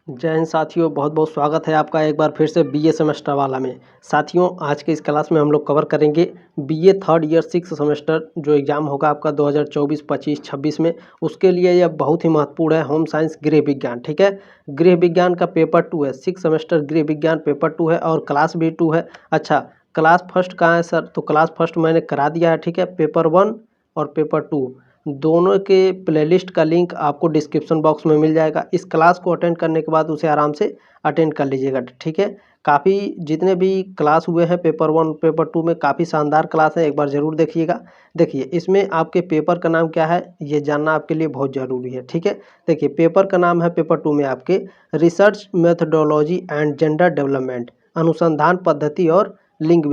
जय हिंद साथियों, बहुत बहुत स्वागत है आपका एक बार फिर से बीए सेमेस्टर वाला में। साथियों, आज के इस क्लास में हम लोग कवर करेंगे बीए थर्ड ईयर 6 सेमेस्टर जो एग्ज़ाम होगा आपका 2024, 25, 26 में। उसके लिए यह बहुत ही महत्वपूर्ण है, होम साइंस गृह विज्ञान। ठीक है, गृह विज्ञान का पेपर 2 है, 6 सेमेस्टर गृह विज्ञान पेपर 2 है और क्लास भी 2 है। अच्छा, क्लास फर्स्ट कहाँ है सर? तो क्लास फर्स्ट मैंने करा दिया है। ठीक है, पेपर 1 और पेपर 2 दोनों के प्लेलिस्ट का लिंक आपको डिस्क्रिप्शन बॉक्स में मिल जाएगा। इस क्लास को अटेंड करने के बाद उसे आराम से अटेंड कर लीजिएगा। ठीक है, काफ़ी जितने भी क्लास हुए हैं पेपर 1 पेपर 2 में काफ़ी शानदार क्लास है, एक बार ज़रूर देखिएगा। देखिए, इसमें आपके पेपर का नाम क्या है ये जानना आपके लिए बहुत ज़रूरी है। ठीक है, देखिए पेपर का नाम है पेपर 2 में आपके research methodology and gender development, अनुसंधान पद्धति और लिंग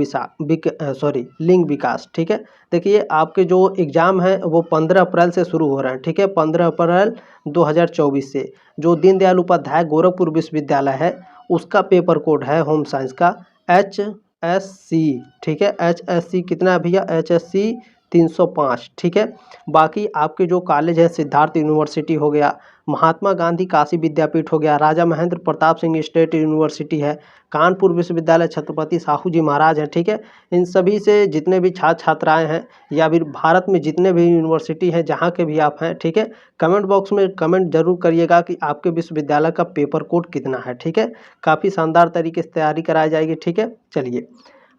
विकास। ठीक है, देखिए आपके जो एग्ज़ाम है वो 15 अप्रैल से शुरू हो रहे हैं। ठीक है, 15 अप्रैल 2024 से। जो दीनदयाल उपाध्याय गोरखपुर विश्वविद्यालय है उसका पेपर कोड है होम साइंस का HSC। ठीक है, HSC कितना है भैया? HSC 305। ठीक है, बाकी आपके जो कॉलेज है सिद्धार्थ यूनिवर्सिटी हो गया, महात्मा गांधी काशी विद्यापीठ हो गया, राजा महेंद्र प्रताप सिंह स्टेट यूनिवर्सिटी है, कानपुर विश्वविद्यालय छत्रपति साहू जी महाराज हैं। ठीक है, इन सभी से जितने भी छात्र छात्राएं हैं या फिर भारत में जितने भी यूनिवर्सिटी हैं जहाँ के भी आप हैं, ठीक है, कमेंट बॉक्स में कमेंट जरूर करिएगा कि आपके विश्वविद्यालय का पेपर कोड कितना है। ठीक है, काफ़ी शानदार तरीके से तैयारी कराई जाएगी। ठीक है, चलिए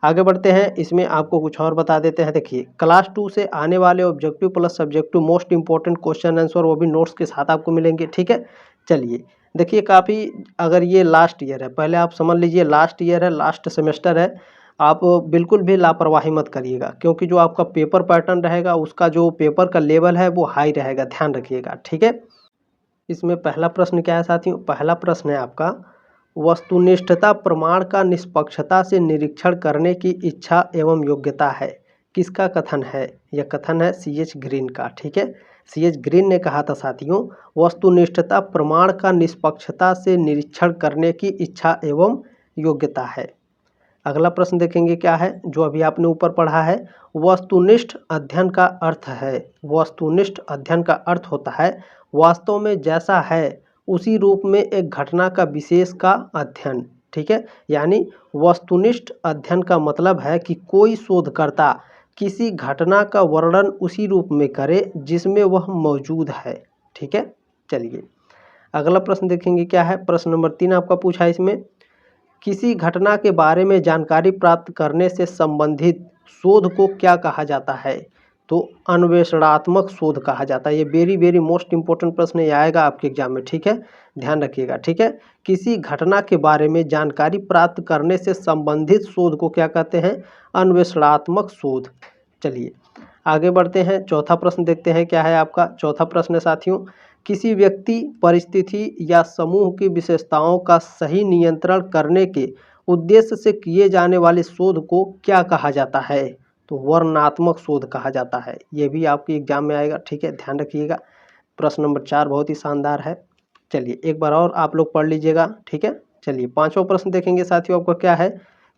आगे बढ़ते हैं। इसमें आपको कुछ और बता देते हैं। देखिए, क्लास 2 से आने वाले objective plus subjective most important question answer वो भी नोट्स के साथ आपको मिलेंगे। ठीक है, चलिए देखिए, काफ़ी अगर ये लास्ट ईयर है, पहले आप समझ लीजिए लास्ट ईयर है, लास्ट सेमेस्टर है, आप बिल्कुल भी लापरवाही मत करिएगा क्योंकि जो आपका पेपर पैटर्न रहेगा उसका जो पेपर का लेवल है वो हाई रहेगा, ध्यान रखिएगा। ठीक है, इसमें पहला प्रश्न क्या है साथियों? पहला प्रश्न है आपका, वस्तुनिष्ठता प्रमाण का निष्पक्षता से निरीक्षण करने की इच्छा एवं योग्यता है। किसका कथन है? यह कथन है CH ग्रीन का। ठीक है, CH ग्रीन ने कहा था साथियों, वस्तुनिष्ठता प्रमाण का निष्पक्षता से निरीक्षण करने की इच्छा एवं योग्यता है। अगला प्रश्न देखेंगे क्या है जो अभी आपने ऊपर पढ़ा है, वस्तुनिष्ठ अध्ययन का अर्थ है। वस्तुनिष्ठ अध्ययन का अर्थ होता है वास्तव में जैसा है उसी रूप में एक घटना का विशेष का अध्ययन। ठीक है, यानी वस्तुनिष्ठ अध्ययन का मतलब है कि कोई शोधकर्ता किसी घटना का वर्णन उसी रूप में करे जिसमें वह मौजूद है। ठीक है, चलिए अगला प्रश्न देखेंगे क्या है। प्रश्न नंबर 3 आपका पूछा है इसमें, किसी घटना के बारे में जानकारी प्राप्त करने से संबंधित शोध को क्या कहा जाता है? तो अन्वेषणात्मक शोध कहा जाता है। ये वेरी वेरी मोस्ट इंपॉर्टेंट प्रश्न ये आएगा आपके एग्जाम में। ठीक है, ध्यान रखिएगा। ठीक है, किसी घटना के बारे में जानकारी प्राप्त करने से संबंधित शोध को क्या कहते हैं? अन्वेषणात्मक शोध। चलिए आगे बढ़ते हैं, चौथा प्रश्न देखते हैं क्या है आपका। चौथा प्रश्न साथियों, किसी व्यक्ति, परिस्थिति या समूह की विशेषताओं का सही नियंत्रण करने के उद्देश्य से किए जाने वाले शोध को क्या कहा जाता है? तो वर्णनात्मक शोध कहा जाता है। ये भी आपके एग्जाम में आएगा। ठीक है, ध्यान रखिएगा। प्रश्न नंबर 4 बहुत ही शानदार है। चलिए एक बार और आप लोग पढ़ लीजिएगा। ठीक है, चलिए पांचवा प्रश्न देखेंगे साथियों, आपका क्या है,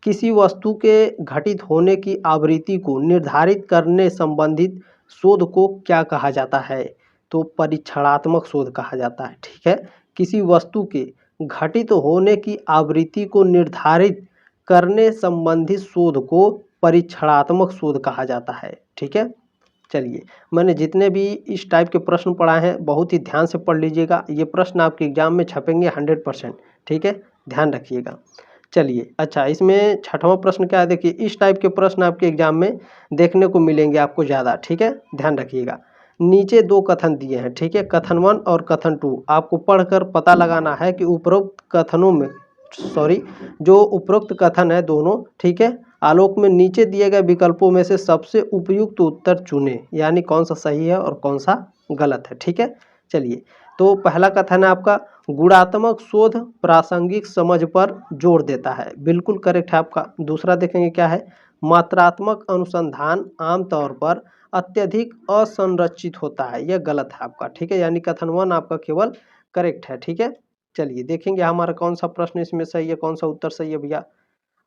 किसी वस्तु के घटित होने की आवृत्ति को निर्धारित करने संबंधित शोध को क्या कहा जाता है? तो परीक्षणात्मक शोध कहा जाता है। ठीक है, किसी वस्तु के घटित होने की आवृत्ति को निर्धारित करने संबंधित शोध को परीक्षणात्मक शोध कहा जाता है। ठीक है, चलिए मैंने जितने भी इस टाइप के प्रश्न पढ़ाए हैं बहुत ही ध्यान से पढ़ लीजिएगा। ये प्रश्न आपके एग्जाम में छपेंगे 100%। ठीक है, ध्यान रखिएगा। चलिए अच्छा, इसमें छठवां प्रश्न क्या है? देखिए, इस टाइप के प्रश्न आपके एग्जाम में देखने को मिलेंगे आपको ज़्यादा। ठीक है, ध्यान रखिएगा। नीचे 2 कथन दिए हैं। ठीक है, कथन 1 और कथन 2 आपको पढ़कर पता लगाना है कि उपरोक्त कथनों में जो उपरोक्त कथन है दोनों, ठीक है, आलोक में नीचे दिए गए विकल्पों में से सबसे उपयुक्त उत्तर चुने, यानी कौन सा सही है और कौन सा गलत है। ठीक है, चलिए तो पहला कथन है आपका, गुणात्मक शोध प्रासंगिक समझ पर जोर देता है, बिल्कुल करेक्ट है आपका। दूसरा देखेंगे क्या है, मात्रात्मक अनुसंधान आमतौर पर अत्यधिक असंरचित होता है, यह गलत है आपका। ठीक है, यानी कथन 1 आपका केवल करेक्ट है। ठीक है, चलिए देखेंगे हमारा कौन सा प्रश्न इसमें सही है, कौन सा उत्तर सही है भैया।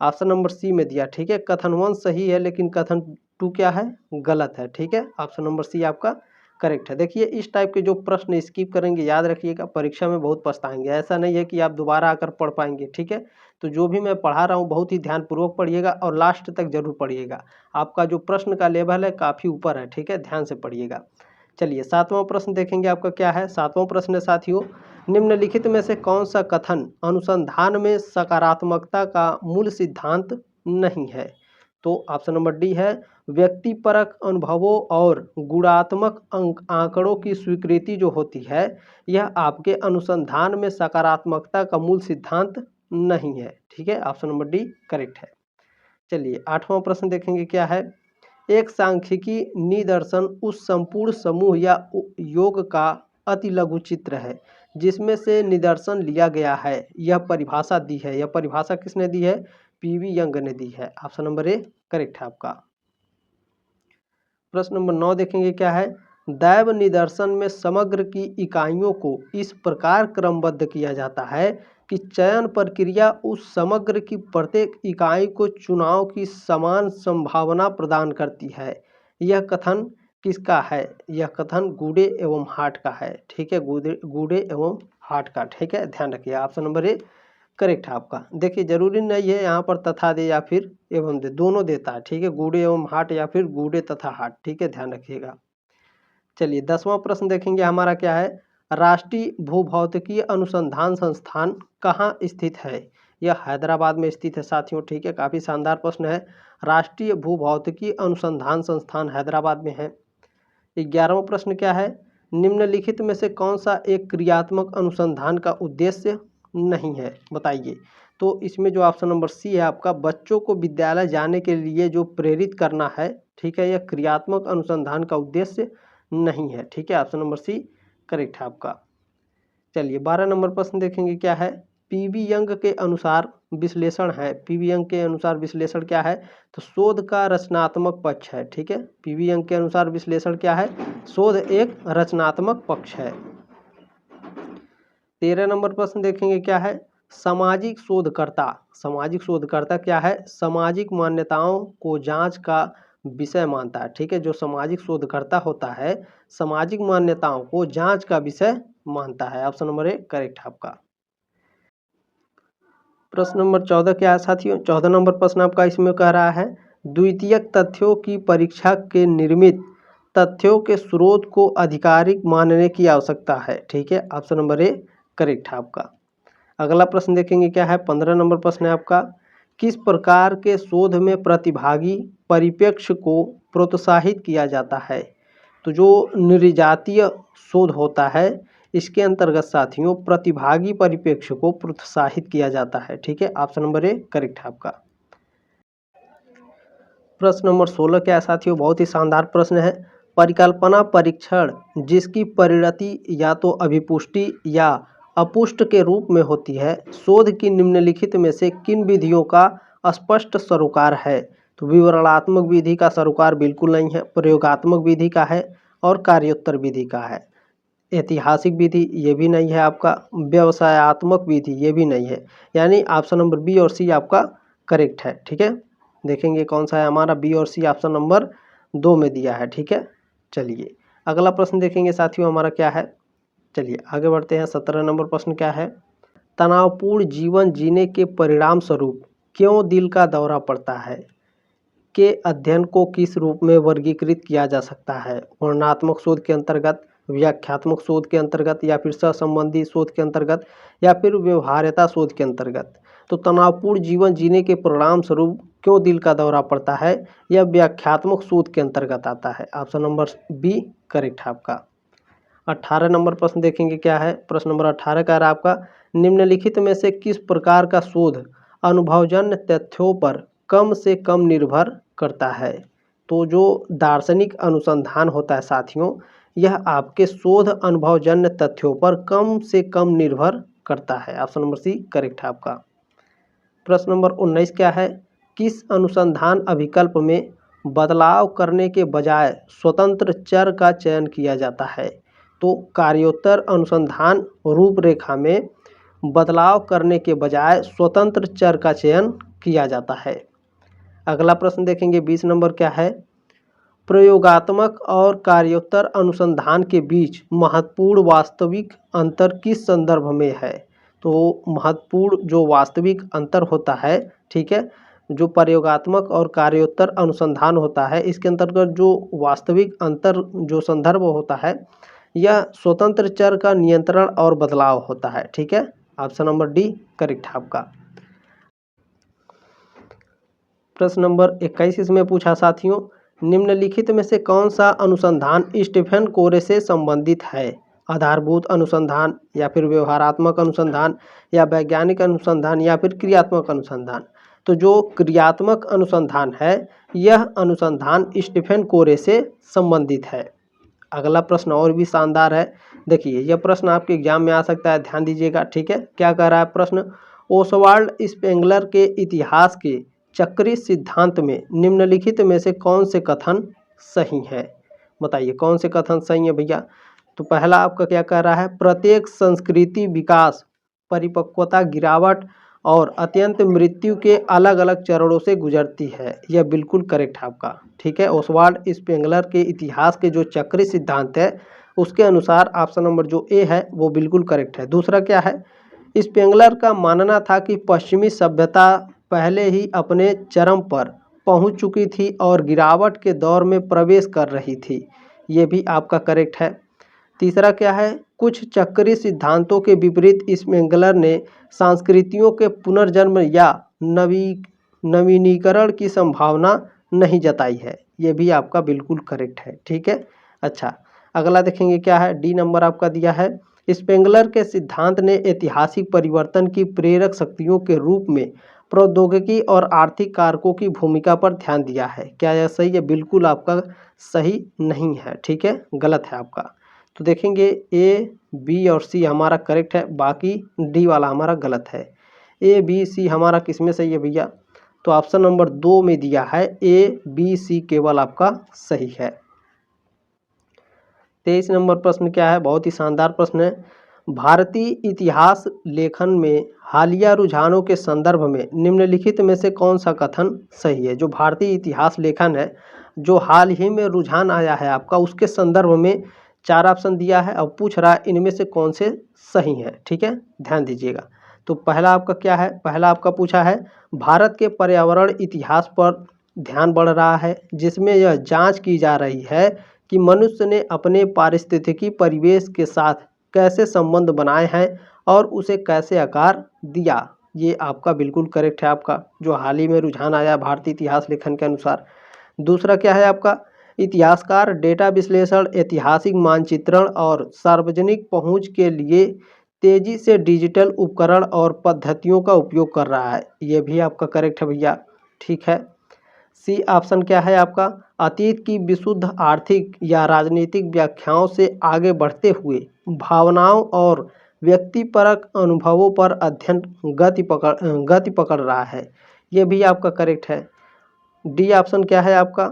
ऑप्शन नंबर सी में दिया। ठीक है, कथन 1 सही है लेकिन कथन 2 क्या है? गलत है। ठीक है, ऑप्शन नंबर सी आपका करेक्ट है। देखिए इस टाइप के जो प्रश्न स्किप करेंगे याद रखिएगा परीक्षा में बहुत पछताएंगे। ऐसा नहीं है कि आप दोबारा आकर पढ़ पाएंगे, ठीक है। तो जो भी मैं पढ़ा रहा हूँ बहुत ही ध्यानपूर्वक पढ़िएगा और लास्ट तक जरूर पढ़िएगा। आपका जो प्रश्न का लेवल है काफ़ी ऊपर है, ठीक है, ध्यान से पढ़िएगा। चलिए 7वां प्रश्न देखेंगे आपका क्या है। 7वां प्रश्न है साथियों, निम्नलिखित में से कौन सा कथन अनुसंधान में सकारात्मकता का मूल सिद्धांत नहीं है। तो ऑप्शन नंबर डी है, व्यक्तिपरक अनुभवों और गुणात्मक आंकड़ों की स्वीकृति जो होती है यह आपके अनुसंधान में सकारात्मकता का मूल सिद्धांत नहीं है, ठीक है। ऑप्शन नंबर डी करेक्ट है। चलिए 8वां प्रश्न देखेंगे क्या है। एक सांख्यिकी निदर्शन उस संपूर्ण समूह या योग का अति लघु चित्र है जिसमें से निदर्शन लिया गया है। यह परिभाषा दी है, यह परिभाषा किसने दी है, पीवी यंग ने दी है। ऑप्शन नंबर ए करेक्ट है आपका। प्रश्न नंबर 9 देखेंगे क्या है। दैव निदर्शन में समग्र की इकाइयों को इस प्रकार क्रमबद्ध किया जाता है कि चयन प्रक्रिया उस समग्र की प्रत्येक इकाई को चुनाव की समान संभावना प्रदान करती है। यह कथन किसका है, यह कथन गुडे एवं हार्ट का है, ठीक है, गुडे एवं हार्ट का, ठीक है, ध्यान रखिए। ऑप्शन नंबर ए करेक्ट है आपका। देखिए जरूरी नहीं है यहाँ पर तथा दे या फिर एवं दे, दोनों देता है, ठीक है, गुडे एवं हार्ट या फिर गुडे तथा हार्ट, ठीक है, ध्यान रखिएगा। चलिए 10वां प्रश्न देखेंगे हमारा क्या है। राष्ट्रीय भूभौतिकीय अनुसंधान संस्थान कहाँ स्थित है। यह हैदराबाद में स्थित है साथियों, ठीक है, काफ़ी शानदार प्रश्न है। राष्ट्रीय भूभौतिकीय अनुसंधान संस्थान हैदराबाद में है। 11वां प्रश्न क्या है। निम्नलिखित में से कौन सा एक क्रियात्मक अनुसंधान का उद्देश्य नहीं है, बताइए। तो इसमें जो ऑप्शन नंबर सी है आपका, बच्चों को विद्यालय जाने के लिए जो प्रेरित करना है, ठीक है, यह क्रियात्मक अनुसंधान का उद्देश्य नहीं है, ठीक है, ऑप्शन नंबर सी करेक्ट है आपका। चलिए 12 नंबर प्रश्न देखेंगे क्या है। पीवी यंग के अनुसार विश्लेषण है, पीवी यंग के अनुसार विश्लेषण क्या है, तो शोध का रचनात्मक पक्ष है, ठीक है। पीवी यंग के अनुसार विश्लेषण क्या है, शोध एक रचनात्मक पक्ष है। 13 नंबर प्रश्न देखेंगे क्या है। सामाजिक शोधकर्ता क्या है, सामाजिक मान्यताओं को जांच का विषय मानता है, ठीक है। जो सामाजिक शोधकर्ता होता है सामाजिक मान्यताओं को जांच का विषय मानता है। ऑप्शन नंबर ए करेक्ट है आपका। प्रश्न नंबर 14 क्या है साथियों। 14 नंबर प्रश्न आपका इसमें कह रहा है, द्वितीयक तथ्यों की परीक्षा के निर्मित तथ्यों के स्रोत को आधिकारिक मानने की आवश्यकता है, ठीक है। ऑप्शन नंबर ए करेक्ट है आपका। अगला प्रश्न देखेंगे क्या है। 15 नंबर प्रश्न है आपका, किस प्रकार के शोध में प्रतिभागी परिप्रेक्ष्य को प्रोत्साहित किया जाता है। तो जो निर्जातीय शोध होता है इसके अंतर्गत साथियों प्रतिभागी परिप्रेक्ष्य को प्रोत्साहित किया जाता है, ठीक है। ऑप्शन नंबर ए करेक्ट है आपका। प्रश्न नंबर 16 क्या है साथियों, बहुत ही शानदार प्रश्न है। परिकल्पना परीक्षण जिसकी परिणति या तो अभिपुष्टि या अपुष्ट के रूप में होती है, शोध की निम्नलिखित में से किन विधियों का स्पष्ट सरोकार है। तो विवरणात्मक विधि का सरोकार बिल्कुल नहीं है, प्रयोगात्मक विधि का है और कार्योत्तर विधि का है। ऐतिहासिक विधि ये भी नहीं है आपका, व्यवसायत्मक विधि ये भी नहीं है, यानी ऑप्शन नंबर बी और सी आपका करेक्ट है, ठीक है। देखेंगे कौन सा है हमारा, बी और सी ऑप्शन नंबर 2 में दिया है, ठीक है। चलिए अगला प्रश्न देखेंगे साथियों हमारा क्या है। चलिए आगे बढ़ते हैं। 17 नंबर प्रश्न क्या है। तनावपूर्ण जीवन जीने के परिणाम स्वरूप क्यों दिल का दौरा पड़ता है के अध्ययन को किस रूप में वर्गीकृत किया जा सकता है। वर्णनात्मक शोध के अंतर्गत, व्याख्यात्मक शोध के अंतर्गत, या फिर सहसंबंधी शोध के अंतर्गत, या फिर व्यवहार्यता शोध के अंतर्गत। तो तनावपूर्ण जीवन जीने के परिणाम स्वरूप क्यों दिल का दौरा पड़ता है, यह व्याख्यात्मक शोध के अंतर्गत आता है। ऑप्शन नंबर बी करेक्ट है आपका। 18 नंबर प्रश्न देखेंगे क्या है। प्रश्न नंबर 18 का है आपका, निम्नलिखित में से किस प्रकार का शोध अनुभवजन्य तथ्यों पर कम से कम निर्भर करता है। तो जो दार्शनिक अनुसंधान होता है साथियों, यह आपके शोध अनुभवजन्य तथ्यों पर कम से कम निर्भर करता है। ऑप्शन नंबर सी करेक्ट है आपका। प्रश्न नंबर 19 क्या है, किस अनुसंधान अभिकल्प में बदलाव करने के बजाय स्वतंत्र चर का चयन किया जाता है। तो कार्योत्तर अनुसंधान रूपरेखा में बदलाव करने के बजाय स्वतंत्र चर का चयन किया जाता है। अगला प्रश्न देखेंगे 20 नंबर क्या है। प्रयोगात्मक और कार्योत्तर अनुसंधान के बीच महत्वपूर्ण वास्तविक अंतर किस संदर्भ में है? तो महत्वपूर्ण जो वास्तविक अंतर होता है, ठीक है, जो प्रयोगात्मक और कार्योत्तर अनुसंधान होता है, इसके अंतर्गत जो वास्तविक अंतर जो संदर्भ होता है, यह स्वतंत्र चर का नियंत्रण और बदलाव होता है। ठीक है, ऑप्शन नंबर डी करेक्ट है आपका। प्रश्न नंबर 21 इसमें पूछा साथियों, निम्नलिखित में से कौन सा अनुसंधान स्टीफन कोरे से संबंधित है? आधारभूत अनुसंधान या फिर व्यवहारात्मक अनुसंधान या वैज्ञानिक अनुसंधान या फिर क्रियात्मक अनुसंधान? तो जो क्रियात्मक अनुसंधान है, यह अनुसंधान स्टीफन कोरे से संबंधित है। अगला प्रश्न और भी शानदार है। देखिए, यह प्रश्न आपके एग्जाम में आ सकता है, ध्यान दीजिएगा। ठीक है, क्या कह रहा है प्रश्न? ओसवाल्ड स्पेंगलर के इतिहास के चक्रीय सिद्धांत में निम्नलिखित में से कौन से कथन सही है? बताइए कौन से कथन सही है भैया? तो पहला आपका क्या कह रहा है? प्रत्येक संस्कृति विकास, परिपक्वता, गिरावट और अत्यंत मृत्यु के अलग अलग चरणों से गुजरती है। यह बिल्कुल करेक्ट है आपका। ठीक है, ओसवाल्ड स्पेंगलर के इतिहास के जो चक्रीय सिद्धांत है, उसके अनुसार ऑप्शन नंबर जो ए है वो बिल्कुल करेक्ट है। दूसरा क्या है? स्पेंगलर का मानना था कि पश्चिमी सभ्यता पहले ही अपने चरम पर पहुंच चुकी थी और गिरावट के दौर में प्रवेश कर रही थी। ये भी आपका करेक्ट है। तीसरा क्या है? कुछ चक्रीय सिद्धांतों के विपरीत स्पेंगलर ने संस्कृतियों के पुनर्जन्म या नवीनीकरण की संभावना नहीं जताई है। ये भी आपका बिल्कुल करेक्ट है। ठीक है, अच्छा अगला देखेंगे क्या है? डी नंबर आपका दिया है, स्पेंगलर के सिद्धांत ने ऐतिहासिक परिवर्तन की प्रेरक शक्तियों के रूप में प्रौद्योगिकी और आर्थिक कारकों की भूमिका पर ध्यान दिया है। क्या यह सही है? बिल्कुल आपका सही नहीं है। ठीक है, गलत है आपका। तो देखेंगे ए, बी और सी हमारा करेक्ट है, बाकी डी वाला हमारा गलत है। ए, बी, सी हमारा किस में सही है भैया? तो ऑप्शन नंबर 2 में दिया है ए, बी, सी केवल आपका सही है। 23 नंबर प्रश्न क्या है? बहुत ही शानदार प्रश्न है। भारतीय इतिहास लेखन में हालिया रुझानों के संदर्भ में निम्नलिखित में से कौन सा कथन सही है? जो भारतीय इतिहास लेखन है, जो हाल ही में रुझान आया है आपका, उसके संदर्भ में 4 ऑप्शन दिया है और पूछ रहा है इनमें से कौन से सही हैं। ठीक है, ध्यान दीजिएगा। तो पहला आपका क्या है? पहला आपका पूछा है भारत के पर्यावरण इतिहास पर ध्यान बढ़ रहा है, जिसमें यह जांच की जा रही है कि मनुष्य ने अपने पारिस्थितिकी परिवेश के साथ कैसे संबंध बनाए हैं और उसे कैसे आकार दिया। ये आपका बिल्कुल करेक्ट है आपका, जो हाल ही में रुझान आया भारतीय इतिहास लेखन के अनुसार। दूसरा क्या है आपका? इतिहासकार डेटा विश्लेषण, ऐतिहासिक मानचित्रण और सार्वजनिक पहुंच के लिए तेजी से डिजिटल उपकरण और पद्धतियों का उपयोग कर रहा है। ये भी आपका करेक्ट है भैया। ठीक है, सी ऑप्शन क्या है आपका? अतीत की विशुद्ध आर्थिक या राजनीतिक व्याख्याओं से आगे बढ़ते हुए भावनाओं और व्यक्तिपरक अनुभवों पर अध्ययन गति पकड़ रहा है। ये भी आपका करेक्ट है। डी ऑप्शन क्या है आपका?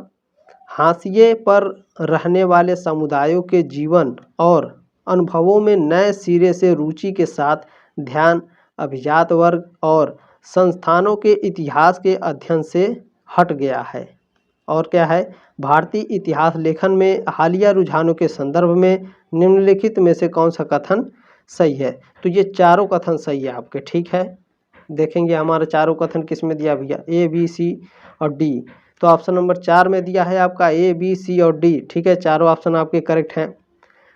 हाशिए पर रहने वाले समुदायों के जीवन और अनुभवों में नए सिरे से रुचि के साथ ध्यान अभिजात वर्ग और संस्थानों के इतिहास के अध्ययन से हट गया है। और क्या है? भारतीय इतिहास लेखन में हालिया रुझानों के संदर्भ में निम्नलिखित में से कौन सा कथन सही है? तो ये चारों कथन सही है आपके। ठीक है, देखेंगे हमारे चारों कथन किस में दिया भैया? ए, बी, सी और डी। तो ऑप्शन नंबर 4 में दिया है आपका ए, बी, सी और डी। ठीक है, चारों ऑप्शन आपके करेक्ट हैं।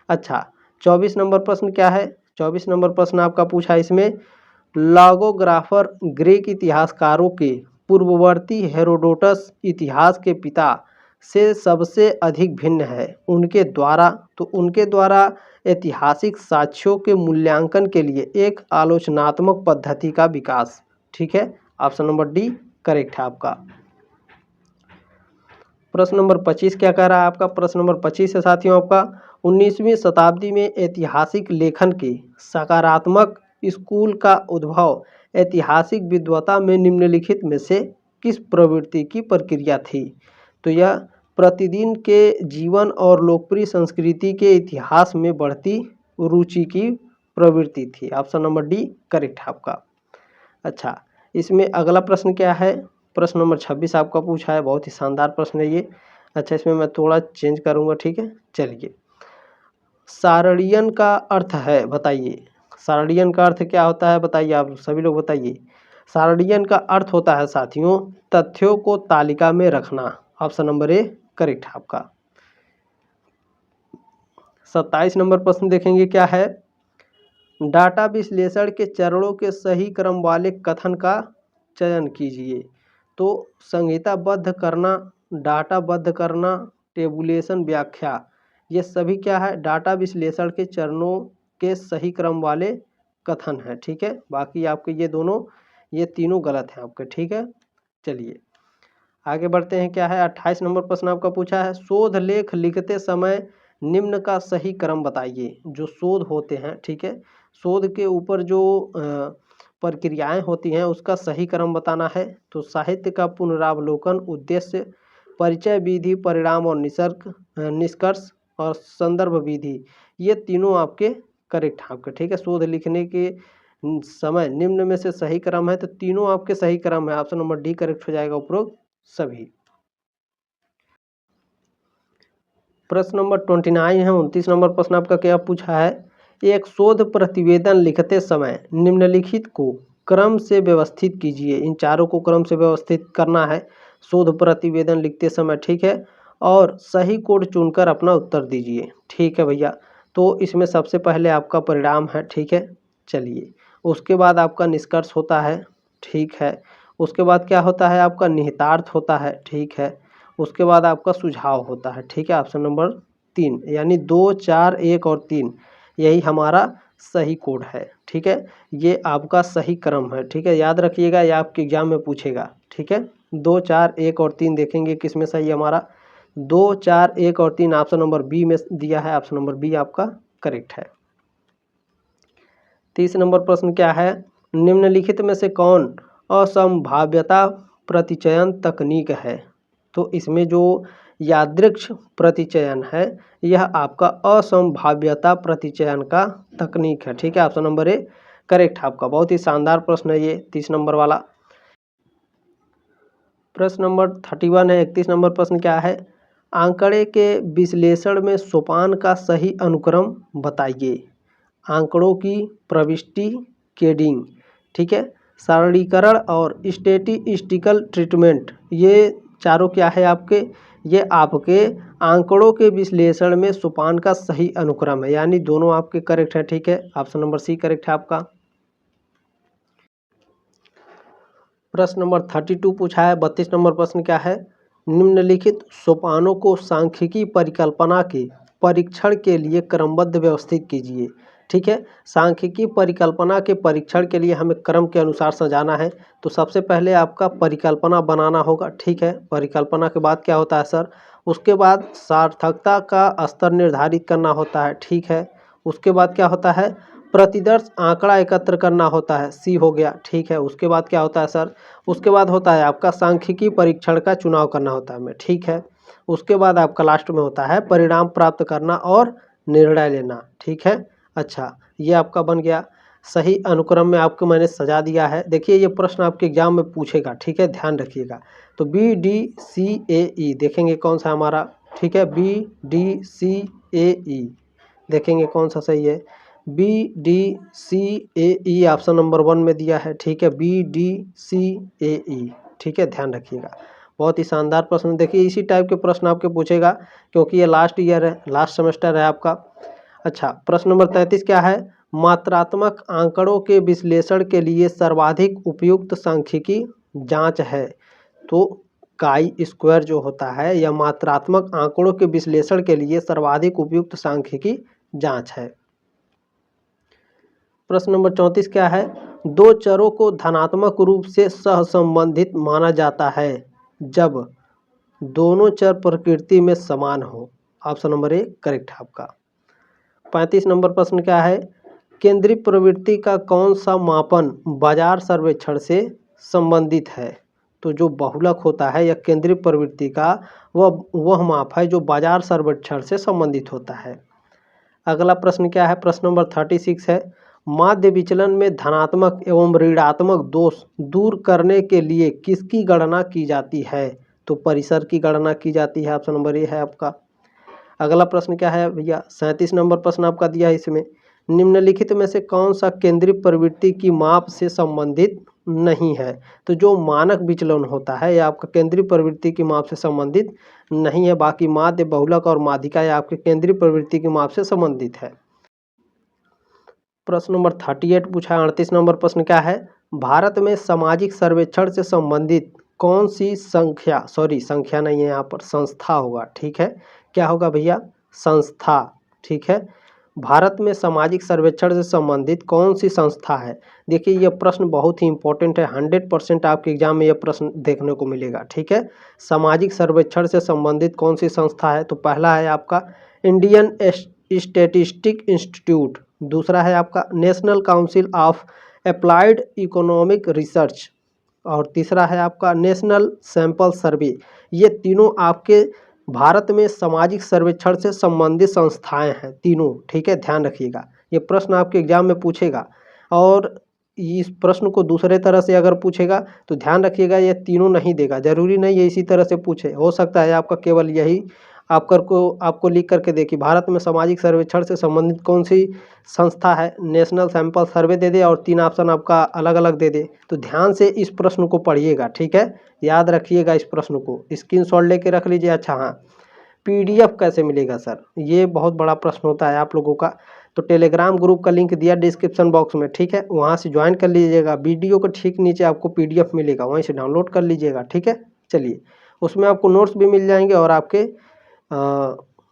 अच्छा, 24 नंबर प्रश्न क्या है? 24 नंबर प्रश्न आपका पूछा इसमें, लॉगोग्राफर ग्रीक इतिहासकारों के पूर्ववर्ती हेरोडोटस इतिहास के पिता से सबसे अधिक भिन्न है। उनके द्वारा ऐतिहासिक साक्ष्यों के मूल्यांकन के लिए एक आलोचनात्मक पद्धति का विकास। ठीक है, ऑप्शन नंबर डी करेक्ट है आपका। प्रश्न नंबर 25 क्या कह रहा है आपका? प्रश्न नंबर 25 है साथियों आपका, 19वीं शताब्दी में ऐतिहासिक लेखन के सकारात्मक स्कूल का उद्भव ऐतिहासिक विद्वता में निम्नलिखित में से किस प्रवृत्ति की प्रक्रिया थी? तो यह प्रतिदिन के जीवन और लोकप्रिय संस्कृति के इतिहास में बढ़ती रुचि की प्रवृत्ति थी। ऑप्शन नंबर डी करेक्ट है आपका। अच्छा, इसमें अगला प्रश्न क्या है? प्रश्न नंबर 26 आपका पूछा है, बहुत ही शानदार प्रश्न है ये। अच्छा, इसमें मैं थोड़ा चेंज करूँगा, ठीक है। चलिए, सारणियन का अर्थ है, बताइए सारणियन का अर्थ क्या होता है, बताइए आप सभी लोग बताइए। सारणियन का अर्थ होता है साथियों तथ्यों को तालिका में रखना। ऑप्शन नंबर ए करेक्ट है आपका। 27 नंबर प्रश्न देखेंगे क्या है। डाटा विश्लेषण के चरणों के सही क्रम वाले कथन का चयन कीजिए। तो संहिताबद्ध करना, डाटाबद्ध करना, टेबुलेशन, व्याख्या, ये सभी क्या है, डाटा विश्लेषण के चरणों के सही क्रम वाले कथन है, ठीक है। बाकी आपके ये तीनों गलत हैं आपके, ठीक है। चलिए आगे बढ़ते हैं, क्या है 28 नंबर प्रश्न आपका पूछा है। शोध लेख लिखते समय निम्न का सही क्रम बताइए। जो शोध होते हैं, ठीक है, शोध के ऊपर जो प्रक्रियाएं होती हैं उसका सही क्रम बताना है। तो साहित्य का पुनरावलोकन, उद्देश्य, परिचय, विधि, परिणाम और निष्कर्ष और संदर्भ विधि, ये तीनों आपके करेक्ट हैं आपके, ठीक है। शोध लिखने के समय निम्न में से सही क्रम है, तो तीनों आपके सही क्रम है। ऑप्शन नंबर डी करेक्ट हो जाएगा उपरोक्त सभी। प्रश्न नंबर 29 है। 29 नंबर प्रश्न आपका क्या पूछा है। एक शोध प्रतिवेदन लिखते समय निम्नलिखित को क्रम से व्यवस्थित कीजिए। इन चारों को क्रम से व्यवस्थित करना है शोध प्रतिवेदन लिखते समय, ठीक है। और सही कोड चुनकर अपना उत्तर दीजिए, ठीक है भैया। तो इसमें सबसे पहले आपका परिणाम है, ठीक है। चलिए, उसके बाद आपका निष्कर्ष होता है, ठीक है। उसके बाद क्या होता है, आपका निहितार्थ होता है, ठीक है। उसके बाद आपका सुझाव होता है, ठीक है। ऑप्शन नंबर 3 यानी 2, 4, 1 और 3 यही हमारा सही कोड है, ठीक है। ये आपका सही क्रम है, ठीक है। याद रखिएगा, ये आपके एग्जाम में पूछेगा, ठीक है। 2, 4, 1 और 3 देखेंगे किसमें सही है हमारा। 2, 4, 1 और 3 ऑप्शन नंबर बी में दिया है। ऑप्शन नंबर बी आपका करेक्ट है। 30 नंबर प्रश्न क्या है। निम्नलिखित में से कौन असंभाव्यता प्रतिचयन तकनीक है। तो इसमें जो यादृक्ष प्रतिचयन है यह आपका असंभाव्यता प्रतिचयन का तकनीक है, ठीक है। ऑप्शन नंबर ए करेक्ट है आपका। बहुत ही शानदार प्रश्न है ये 30 नंबर वाला। प्रश्न नंबर 31 है। 31 नंबर प्रश्न क्या है। आंकड़े के विश्लेषण में सोपान का सही अनुक्रम बताइए। आंकड़ों की प्रविष्टि, कोडिंग, ठीक है, सरलीकरण और स्टैटिस्टिकल ट्रीटमेंट, ये चारों क्या है आपके, ये आपके आंकड़ों के विश्लेषण में सोपान का सही अनुक्रम है, यानी दोनों आपके करेक्ट है, ठीक है। ऑप्शन नंबर सी करेक्ट है आपका। प्रश्न नंबर 32 पूछा है। 32 नंबर प्रश्न क्या है। निम्नलिखित सोपानों को सांख्यिकी परिकल्पना के परीक्षण के लिए क्रमबद्ध व्यवस्थित कीजिए, ठीक है। सांख्यिकी परिकल्पना के परीक्षण के लिए हमें क्रम के अनुसार सजाना है। तो सबसे पहले आपका परिकल्पना बनाना होगा, ठीक है। परिकल्पना के बाद क्या होता है सर, उसके बाद सार्थकता का स्तर निर्धारित करना होता है, ठीक है। उसके बाद क्या होता है, प्रतिदर्श आंकड़ा एकत्र करना होता है, सी हो गया, ठीक है। उसके बाद क्या होता है सर, उसके बाद होता है आपका सांख्यिकी परीक्षण का चुनाव करना होता है हमें, ठीक है। उसके बाद आपका लास्ट में होता है परिणाम प्राप्त करना और निर्णय लेना, ठीक है। अच्छा, ये आपका बन गया। सही अनुक्रम में आपको मैंने सजा दिया है। देखिए ये प्रश्न आपके एग्जाम में पूछेगा, ठीक है, ध्यान रखिएगा। तो BDCAE देखेंगे कौन सा हमारा, ठीक है। BDCAE देखेंगे कौन सा सही है। BDCAE ऑप्शन नंबर 1 में दिया है, ठीक है। BDCAE, ठीक है, ध्यान रखिएगा। बहुत ही शानदार प्रश्न। देखिए इसी टाइप के प्रश्न आपके पूछेगा क्योंकि ये लास्ट ईयर है, लास्ट सेमेस्टर है आपका। अच्छा, प्रश्न नंबर 33 क्या है। मात्रात्मक आंकड़ों के विश्लेषण के लिए सर्वाधिक उपयुक्त सांख्यिकी जांच है। तो काई स्क्वायर जो होता है यह मात्रात्मक आंकड़ों के विश्लेषण के लिए सर्वाधिक उपयुक्त सांख्यिकी जांच है। प्रश्न नंबर 34 क्या है। दो चरों को धनात्मक रूप से सहसंबंधित माना जाता है जब दोनों चर प्रकृति में समान हो। ऑप्शन नंबर ए करेक्ट है आपका। 35 नंबर प्रश्न क्या है। केंद्रीय प्रवृत्ति का कौन सा मापन बाजार सर्वेक्षण से संबंधित है। तो जो बहुलक होता है या केंद्रीय प्रवृत्ति का वह माप है जो बाजार सर्वेक्षण से संबंधित होता है। अगला प्रश्न क्या है। प्रश्न नंबर 36 है। माध्य विचलन में धनात्मक एवं ऋणात्मक दोष दूर करने के लिए किसकी गणना की जाती है। तो परिसर की गणना की जाती है। ऑप्शन नंबर ए है आपका। अगला प्रश्न क्या है भैया, 37 नंबर प्रश्न आपका दिया है इसमें, निम्नलिखित में से कौन सा केंद्रीय प्रवृत्ति की माप से संबंधित नहीं है। तो जो मानक विचलन होता है यह आपका केंद्रीय प्रवृत्ति की माप से संबंधित नहीं है। बाकी माध्य, बहुलक और माध्यिका यह आपके केंद्रीय प्रवृत्ति की माप से संबंधित है। प्रश्न नंबर 38 पूछा है। 38 नंबर प्रश्न क्या है, भारत में सामाजिक सर्वेक्षण से संबंधित कौन सी संख्या नहीं है, यहाँ पर संस्था होगा। ठीक है, क्या होगा भैया, संस्था। ठीक है, भारत में सामाजिक सर्वेक्षण से संबंधित कौन सी संस्था है। देखिए ये प्रश्न बहुत ही इंपॉर्टेंट है, 100% आपके एग्जाम में यह प्रश्न देखने को मिलेगा। ठीक है, सामाजिक सर्वेक्षण से संबंधित कौन सी संस्था है। तो पहला है आपका इंडियन स्टैटिस्टिक इंस्टीट्यूट, दूसरा है आपका national council of applied economic research, और तीसरा है आपका नेशनल सैंपल सर्वे। ये तीनों आपके भारत में सामाजिक सर्वेक्षण से संबंधित संस्थाएं हैं तीनों। ठीक है, ध्यान रखिएगा, ये प्रश्न आपके एग्जाम में पूछेगा। और इस प्रश्न को दूसरे तरह से अगर पूछेगा तो ध्यान रखिएगा, ये तीनों नहीं देगा, जरूरी नहीं है इसी तरह से पूछे, हो सकता है आपका केवल यही आपको लिख करके देखिए, भारत में सामाजिक सर्वेक्षण से संबंधित कौन सी संस्था है, नेशनल सैंपल सर्वे दे दे और 3 ऑप्शन आपका अलग अलग दे दे। तो ध्यान से इस प्रश्न को पढ़िएगा। ठीक है, याद रखिएगा इस प्रश्न को, स्क्रीनशॉट लेके रख लीजिए। अच्छा हाँ, PDF कैसे मिलेगा सर, ये बहुत बड़ा प्रश्न होता है आप लोगों का। तो टेलीग्राम ग्रुप का लिंक दिया डिस्क्रिप्शन बॉक्स में। ठीक है, वहाँ से ज्वाइन कर लीजिएगा, वीडियो को ठीक नीचे आपको PDF मिलेगा, वहीं से डाउनलोड कर लीजिएगा। ठीक है, चलिए, उसमें आपको नोट्स भी मिल जाएंगे और आपके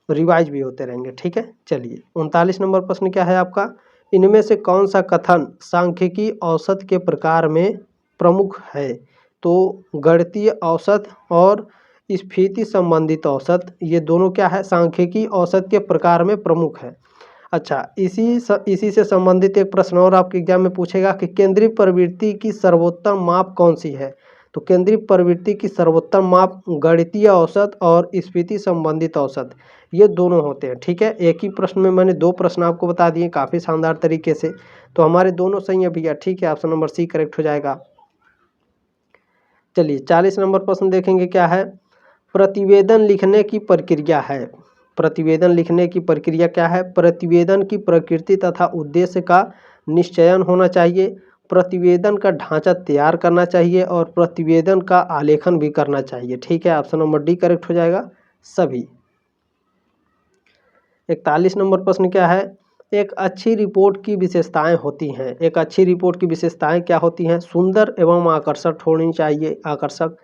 रिवाइज भी होते रहेंगे। ठीक है, चलिए 39 नंबर प्रश्न क्या है आपका, इनमें से कौन सा कथन सांख्यिकी औसत के प्रकार में प्रमुख है। तो गणितीय औसत और स्फीति संबंधित औसत, ये दोनों क्या है, सांख्यिकी औसत के प्रकार में प्रमुख है। अच्छा, इसी से संबंधित एक प्रश्न और आपके एग्जाम में पूछेगा कि केंद्रीय प्रवृत्ति की सर्वोत्तम माप कौन सी है। तो केंद्रीय प्रवृत्ति की सर्वोत्तम माप गणितीय औसत और स्फीति संबंधित औसत, ये दोनों होते हैं। ठीक है, एक ही प्रश्न में मैंने 2 प्रश्न आपको बता दिए काफ़ी शानदार तरीके से, तो हमारे दोनों सही है भैया। ठीक है, ऑप्शन नंबर सी करेक्ट हो जाएगा। चलिए 40 नंबर प्रश्न देखेंगे, क्या है, प्रतिवेदन लिखने की प्रक्रिया है। प्रतिवेदन लिखने की प्रक्रिया क्या है, प्रतिवेदन की प्रकृति तथा उद्देश्य का निश्चयन होना चाहिए, प्रतिवेदन का ढांचा तैयार करना चाहिए और प्रतिवेदन का आलेखन भी करना चाहिए। ठीक है, ऑप्शन नंबर डी करेक्ट हो जाएगा सभी। 41 नंबर प्रश्न क्या है, एक अच्छी रिपोर्ट की विशेषताएं होती हैं। एक अच्छी रिपोर्ट की विशेषताएं क्या होती हैं, सुंदर एवं आकर्षक होनी चाहिए, आकर्षक।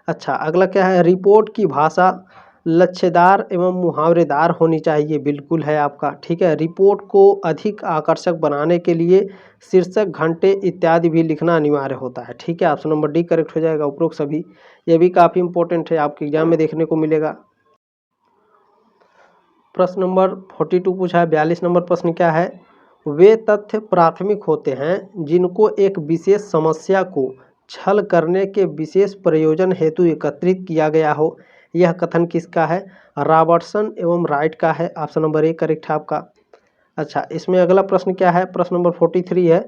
अच्छा, अगला क्या है, रिपोर्ट की भाषा लच्छेदार एवं मुहावरेदार होनी चाहिए, बिल्कुल है आपका। ठीक है, रिपोर्ट को अधिक आकर्षक बनाने के लिए शीर्षक, घंटे इत्यादि भी लिखना अनिवार्य होता है। ठीक है, ऑप्शन नंबर डी करेक्ट हो जाएगा उपरोक्त सभी। ये भी काफ़ी इंपॉर्टेंट है, आपके एग्जाम में देखने को मिलेगा। प्रश्न नंबर 42 पूछा है। 42 नंबर प्रश्न क्या है, वे तथ्य प्राथमिक होते हैं जिनको एक विशेष समस्या को छल करने के विशेष प्रयोजन हेतु एकत्रित किया गया हो। यह कथन किसका है, रॉबर्टसन एवं राइट का है। ऑप्शन नंबर ए करेक्ट है आपका। अच्छा, इसमें अगला प्रश्न क्या है, प्रश्न नंबर 43 है,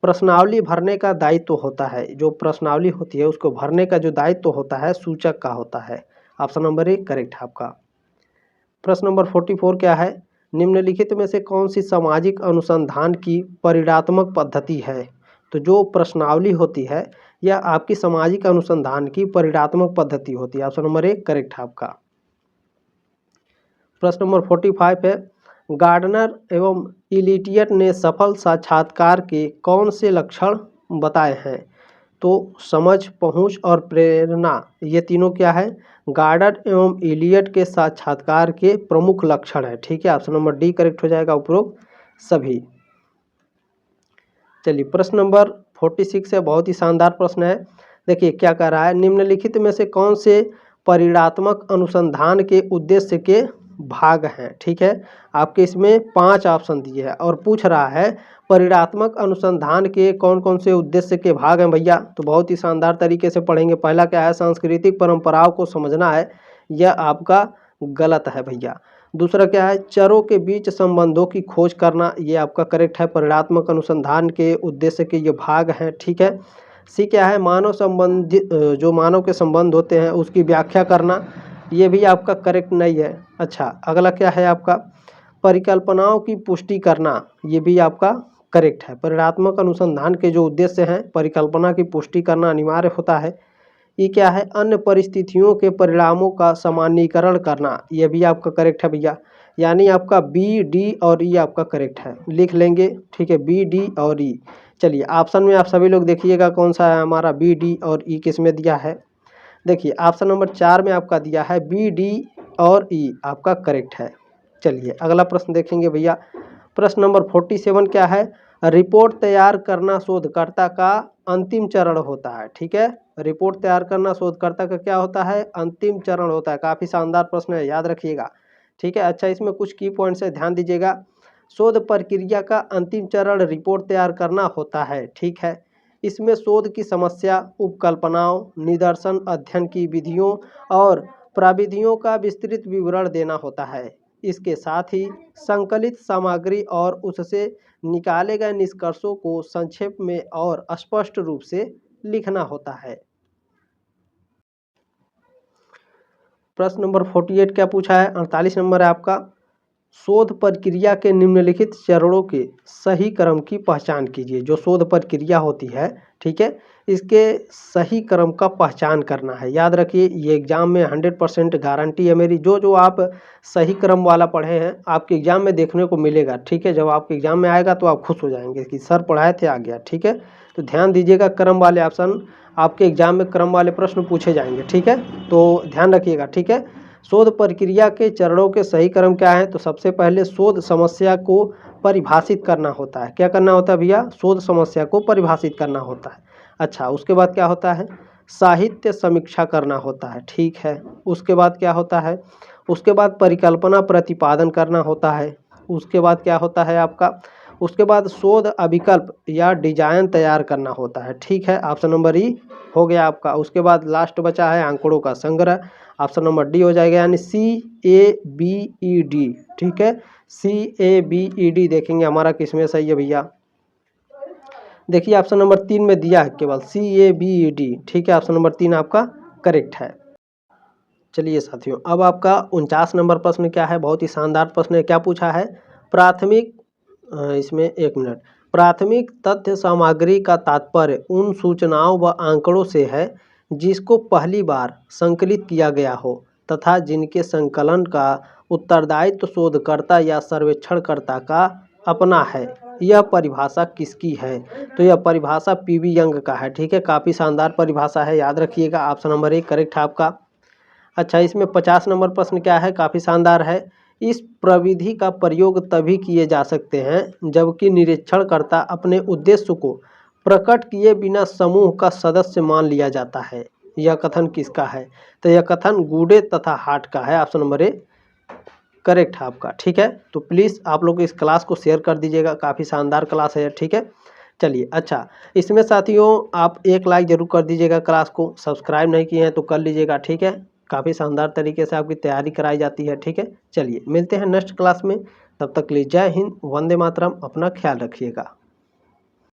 प्रश्नावली भरने का दायित्व होता है, जो प्रश्नावली होती है उसको भरने का जो दायित्व होता है सूचक का होता है। ऑप्शन नंबर ए करेक्ट है आपका। प्रश्न नंबर 44 क्या है, निम्नलिखित में से कौन सी सामाजिक अनुसंधान की परिणात्मक पद्धति है। तो जो प्रश्नावली होती है यह आपकी सामाजिक अनुसंधान की परिणात्मक पद्धति होती है। ऑप्शन नंबर ए करेक्ट है आपका। प्रश्न नंबर 45 है, गार्डनर एवं इलियट ने सफल साक्षात्कार के कौन से लक्षण बताए हैं। तो समझ, पहुंच और प्रेरणा, ये तीनों क्या है, गार्डनर एवं इलियट के साक्षात्कार के प्रमुख लक्षण है। ठीक है, ऑप्शन नंबर डी करेक्ट हो जाएगा उपरोक्त सभी। चलिए प्रश्न नंबर 46 है, बहुत ही शानदार प्रश्न है। देखिए क्या कह रहा है, निम्नलिखित में से कौन से परिणात्मक अनुसंधान के उद्देश्य के भाग हैं। ठीक है, आपके इसमें 5 ऑप्शन दिए हैं और पूछ रहा है परिणात्मक अनुसंधान के कौन कौन से उद्देश्य के भाग हैं भैया। तो बहुत ही शानदार तरीके से पढ़ेंगे। पहला क्या है, सांस्कृतिक परंपराओं को समझना है, यह आपका गलत है भैया। दूसरा क्या है, चरों के बीच संबंधों की खोज करना, ये आपका करेक्ट है, परिणात्मक अनुसंधान के उद्देश्य के ये भाग हैं। ठीक है, सी क्या है, मानव संबंधित जो मानव के संबंध होते हैं उसकी व्याख्या करना, ये भी आपका करेक्ट नहीं है। अच्छा, अगला क्या है आपका, परिकल्पनाओं की पुष्टि करना, ये भी आपका करेक्ट है। परिणात्मक अनुसंधान के जो उद्देश्य हैं, परिकल्पना की पुष्टि करना अनिवार्य होता है। ये क्या है, अन्य परिस्थितियों के परिणामों का सामान्यीकरण करना, ये भी आपका करेक्ट है भैया। यानी आपका बी, डी और ई आपका करेक्ट है, लिख लेंगे, ठीक है, बी, डी और ई। चलिए ऑप्शन में आप सभी लोग देखिएगा कौन सा है हमारा, बी, डी और ई किस में दिया है। देखिए ऑप्शन नंबर 4 में आपका दिया है बी, डी और ई आपका करेक्ट है। चलिए अगला प्रश्न देखेंगे भैया। प्रश्न नंबर 47 क्या है, रिपोर्ट तैयार करना शोधकर्ता का अंतिम चरण होता है। ठीक है, रिपोर्ट तैयार करना शोधकर्ता का क्या होता है, अंतिम चरण होता है। काफ़ी शानदार प्रश्न है, याद रखिएगा। ठीक है, अच्छा इसमें कुछ की पॉइंट्स है, ध्यान दीजिएगा। शोध प्रक्रिया का अंतिम चरण रिपोर्ट तैयार करना होता है। ठीक है, इसमें शोध की समस्या, उपकल्पनाओं, निदर्शन, अध्ययन की विधियों और प्रविधियों का विस्तृत विवरण देना होता है। इसके साथ ही संकलित सामग्री और उससे निकाले गए निष्कर्षों को संक्षेप में और स्पष्ट रूप से लिखना होता है। प्रश्न नंबर 48 क्या पूछा है, 48 नंबर है आपका, शोध प्रक्रिया के निम्नलिखित चरणों के सही क्रम की पहचान कीजिए। जो शोध प्रक्रिया होती है, ठीक है, इसके सही क्रम का पहचान करना है। याद रखिए, ये एग्जाम में 100% गारंटी है मेरी। जो जो आप सही क्रम वाला पढ़े हैं आपके एग्जाम में देखने को मिलेगा। ठीक है, जब आपके एग्जाम में आएगा तो आप खुश हो जाएंगे कि सर पढ़ाए थे आ गया। ठीक है, तो ध्यान दीजिएगा, क्रम वाले ऑप्शन आपके एग्जाम में क्रम वाले प्रश्न पूछे जाएंगे। ठीक है, तो ध्यान रखिएगा। ठीक है, शोध प्रक्रिया के चरणों के सही क्रम क्या है, तो सबसे पहले शोध समस्या को परिभाषित करना होता है। क्या करना होता है भैया, शोध समस्या को परिभाषित करना होता है। अच्छा, उसके बाद क्या होता है, साहित्य समीक्षा करना होता है। ठीक है, उसके बाद क्या होता है, उसके बाद परिकल्पना प्रतिपादन करना होता है। उसके बाद क्या होता है आपका, उसके बाद शोध अभिकल्प या डिजाइन तैयार करना होता है। ठीक है, ऑप्शन नंबर ई हो गया आपका। उसके बाद लास्ट बचा है आंकड़ों का संग्रह, ऑप्शन नंबर डी हो जाएगा, यानी CABED। ठीक है, CABED देखेंगे हमारा किसमें सही है भैया। देखिए ऑप्शन नंबर 3 में दिया है केवल CABED। ठीक है, ऑप्शन नंबर 3 आपका करेक्ट है। चलिए साथियों, अब आपका 49 नंबर प्रश्न क्या है, बहुत ही शानदार प्रश्न है। क्या पूछा है, प्राथमिक इसमें 1 मिनट, प्राथमिक तथ्य सामग्री का तात्पर्य उन सूचनाओं व आंकड़ों से है जिसको पहली बार संकलित किया गया हो तथा जिनके संकलन का उत्तरदायित्व शोधकर्ता या सर्वेक्षणकर्ता का अपना है। यह परिभाषा किसकी है, तो यह परिभाषा PV यंग का है। ठीक है, काफ़ी शानदार परिभाषा है, याद रखिएगा। ऑप्शन नंबर 1 करेक्ट है आपका। अच्छा, इसमें 50 नंबर प्रश्न क्या है, काफ़ी शानदार है। इस प्रविधि का प्रयोग तभी किए जा सकते हैं जबकि निरीक्षणकर्ता अपने उद्देश्य को प्रकट किए बिना समूह का सदस्य मान लिया जाता है। यह कथन किसका है, तो यह कथन गूडे तथा हार्ट का है। ऑप्शन नंबर ए करेक्ट है आपका। ठीक है, तो प्लीज़ आप लोग इस क्लास को शेयर कर दीजिएगा, काफ़ी शानदार क्लास है। ठीक है, चलिए अच्छा, इसमें साथियों आप 1 लाइक जरूर कर दीजिएगा, क्लास को सब्सक्राइब नहीं किए हैं तो कर लीजिएगा। ठीक है, काफ़ी शानदार तरीके से आपकी तैयारी कराई जाती है। ठीक है, चलिए मिलते हैं नेक्स्ट क्लास में, तब तक के लिए जय हिंद, वंदे मातरम, अपना ख्याल रखिएगा।